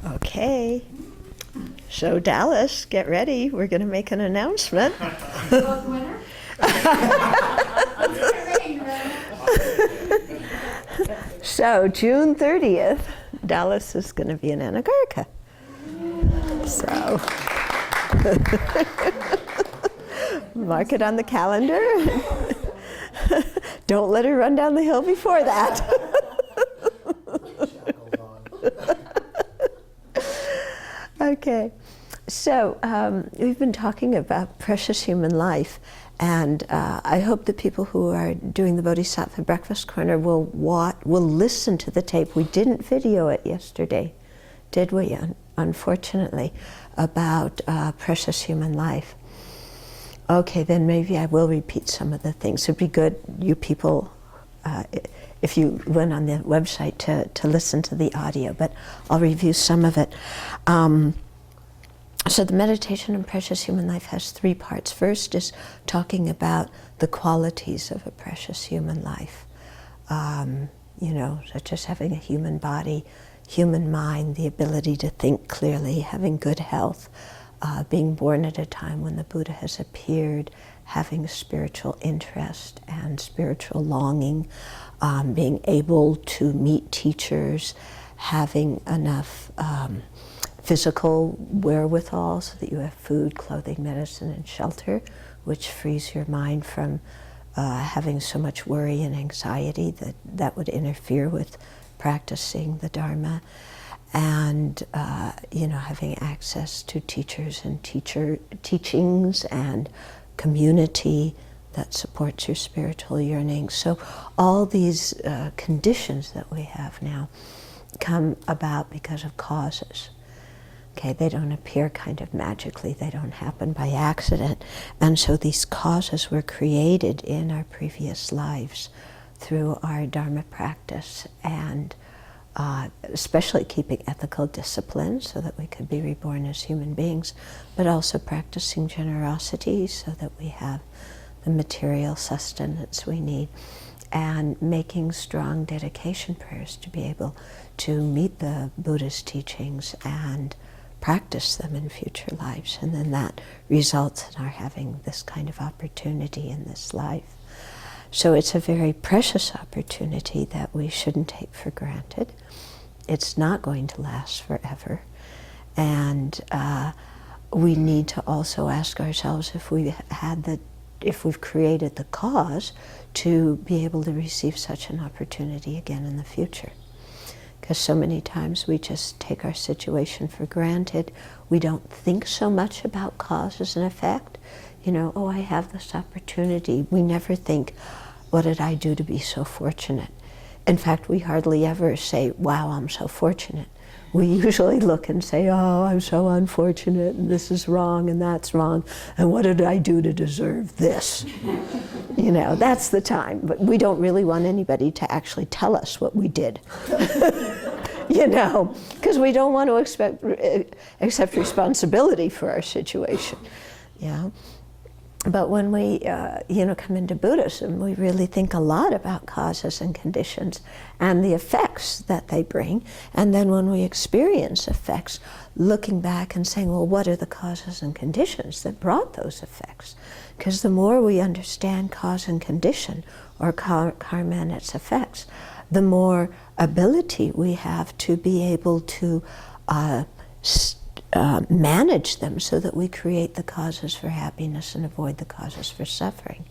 Okay. So Dallas, get ready. We're going to make an announcement. Book winner? So June 30th, Dallas is going to be in Anagarika. So mark it on the calendar. Don't let her run down the hill before that. Okay, so we've been talking about precious human life, and I hope the people who are doing the Bodhisattva Breakfast Corner will listen to the tape. We didn't video it yesterday, did we? Unfortunately, about precious human life. Okay, then maybe I will repeat some of the things. It'd be good, you people, if you went on the website to listen to the audio, but I'll review some of it. So the meditation on precious human life has three parts. First is talking about the qualities of a precious human life, such as having a human body, human mind, the ability to think clearly, having good health, being born at a time when the Buddha has appeared, having spiritual interest and spiritual longing, being able to meet teachers, having enough physical wherewithal so that you have food, clothing, medicine, and shelter, which frees your mind from having so much worry and anxiety that would interfere with practicing the Dharma, and having access to teachers and teachings and community that supports your spiritual yearning. So all these conditions that we have now come about because of causes. Okay, they don't appear kind of magically, they don't happen by accident. And so these causes were created in our previous lives through our Dharma practice, and especially keeping ethical discipline so that we could be reborn as human beings, but also practicing generosity so that we have the material sustenance we need, and making strong dedication prayers to be able to meet the Buddha's teachings and practice them in future lives. And then that results in our having this kind of opportunity in this life. So it's a very precious opportunity that we shouldn't take for granted. It's not going to last forever. And we need to also ask ourselves if we've created the cause to be able to receive such an opportunity again in the future. Because so many times we just take our situation for granted. We don't think so much about causes and effect. I have this opportunity. We never think, what did I do to be so fortunate? In fact, we hardly ever say, wow, I'm so fortunate. We usually look and say, oh, I'm so unfortunate, and this is wrong, and that's wrong, and what did I do to deserve this? That's the time. But we don't really want anybody to actually tell us what we did. Because we don't want to accept responsibility for our situation. But when we, come into Buddhism, we really think a lot about causes and conditions and the effects that they bring. And then when we experience effects, looking back and saying, well, what are the causes and conditions that brought those effects? Because the more we understand cause and condition, or karma and its effects, the more ability we have to be able to manage them so that we create the causes for happiness and avoid the causes for suffering.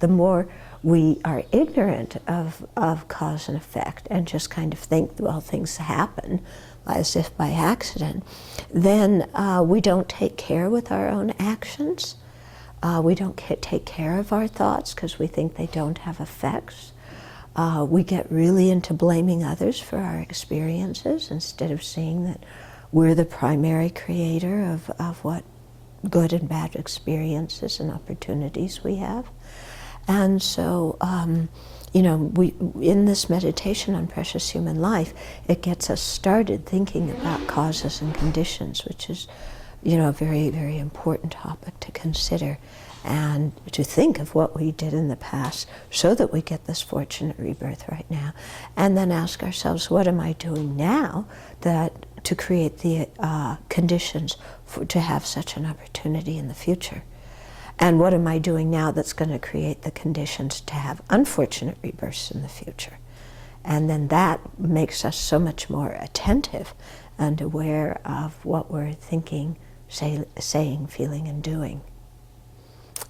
The more we are ignorant of cause and effect and just kind of think, well, things happen as if by accident, then we don't take care with our own actions. We don't take care of our thoughts because we think they don't have effects. We get really into blaming others for our experiences instead of seeing that we're the primary creator of what good and bad experiences and opportunities we have. And so, we in this meditation on precious human life, it gets us started thinking about causes and conditions, which is, a very, very important topic to consider, and to think of what we did in the past so that we get this fortunate rebirth right now. And then ask ourselves, what am I doing now that to create the conditions to have such an opportunity in the future? And what am I doing now that's going to create the conditions to have unfortunate rebirths in the future? And then that makes us so much more attentive and aware of what we're thinking, saying, feeling, and doing,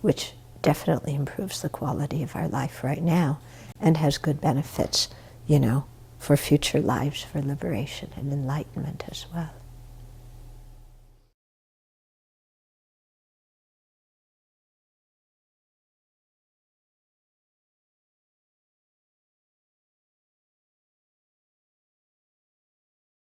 which definitely improves the quality of our life right now and has good benefits, you know, for future lives, for liberation and enlightenment as well.